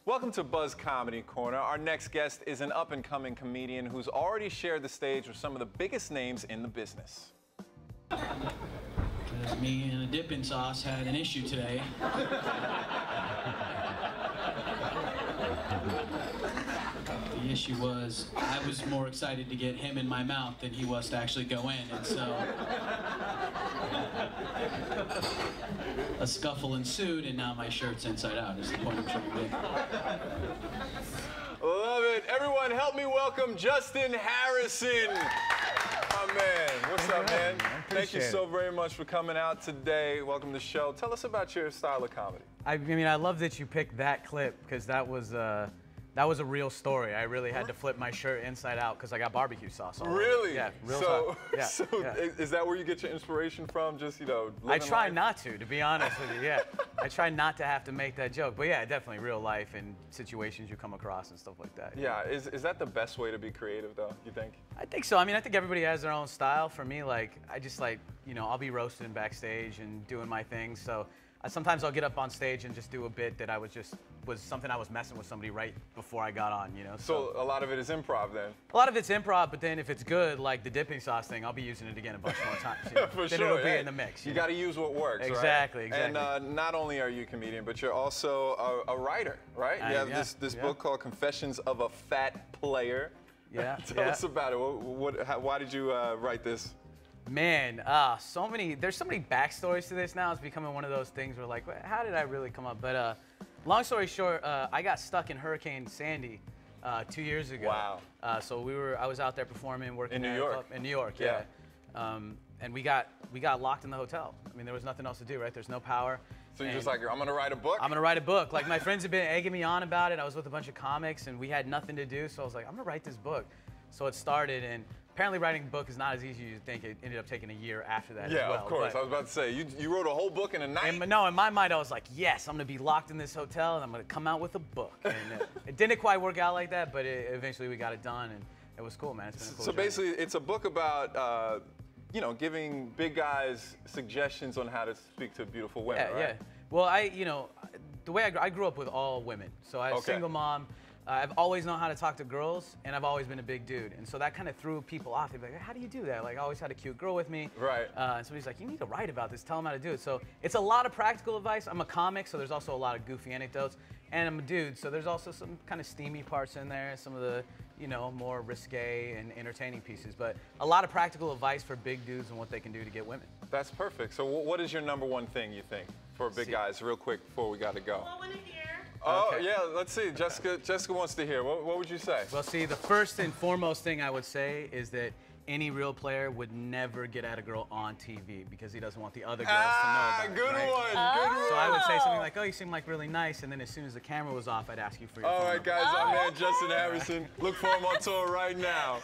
Welcome to Buzz Comedy Corner. Our next guest is an up-and-coming comedian who's already shared the stage with some of the biggest names in the business. Because me and the dipping sauce had an issue today. The issue was I was more excited to get him in my mouth than he was to actually go in, and so a scuffle ensued, and now my shirt's inside out, is the point I'm trying to make. Love it. Everyone, help me welcome Justin Harrison. My man. What's up, man? Thank you so very much for coming out today. Welcome to the show. Tell us about your style of comedy. I mean, I love that you picked that clip because that was a real story. I really had to flip my shirt inside out because I got barbecue sauce on it. Really? Yeah, real so, yeah, so yeah. Is that where you get your inspiration from? Just, you know, I try life? not to be honest with you, yeah. I try not to have to make that joke. But yeah, definitely real life and situations you come across and stuff like that. Yeah, is that the best way to be creative, though, you think? I think so. I mean, I think everybody has their own style. For me, like, I just like, you know, I'll be roasting backstage and doing my thing. So sometimes I'll get up on stage and just do a bit that was something I was messing with somebody right before I got on, you know? So a lot of it is improv then? A lot of it's improv, but then if it's good, like the dipping sauce thing, I'll be using it again a bunch more times. You know? For then sure. it'll be in the mix. You got to use what works, exactly, right? Exactly. And not only are you a comedian, but you're also a writer, right? You have this book called Confessions of a Fat Player. Yeah. Tell us about it. Why did you write this? Man, there's so many backstories to this now. It's becoming one of those things where like, how did I really come up? But long story short, I got stuck in Hurricane Sandy 2 years ago. Wow. So I was out there performing, working in New York. In New York, yeah. And we got locked in the hotel. I mean, there was nothing else to do, right? There's no power. So you're just like, I'm gonna write a book? I'm gonna write a book. Like my friends have been egging me on about it. I was with a bunch of comics and we had nothing to do. So I was like, I'm gonna write this book. So it started, and apparently writing a book is not as easy as you think. It ended up taking a year after that as well. Yeah, of course. I was about to say, you wrote a whole book in a night? No, in my mind, I was like, yes, I'm gonna be locked in this hotel and I'm gonna come out with a book. And it didn't quite work out like that, but eventually we got it done and it was cool, man. It's been a cool journey. Basically, it's a book about, you know, giving big guys suggestions on how to speak to beautiful women, right? Yeah. Well, the way I grew up with all women. So I have a single mom. I've always known how to talk to girls, and I've always been a big dude. And so that kind of threw people off. They'd be like, how do you do that? Like, I always had a cute girl with me. Right. And somebody's like, you need to write about this. Tell them how to do it. So it's a lot of practical advice. I'm a comic, so there's also a lot of goofy anecdotes. And I'm a dude, so there's also some kind of steamy parts in there, some of the, you know, more risque and entertaining pieces. But a lot of practical advice for big dudes and what they can do to get women. That's perfect. So what is your #1 thing, you think, for big guys, real quick, before we got to go? I want to hear. Oh, Okay. yeah, let's see. Jessica wants to hear. What would you say? Well, see, the first and foremost thing I would say is that any real player would never get at a girl on TV because he doesn't want the other girls to know about it. Good right? one. Good one. So I would say something like, oh, you seem like really nice, and then as soon as the camera was off, I'd ask you for your phone All right, number. guys, our man Justin Harrison. Look for him on tour right now.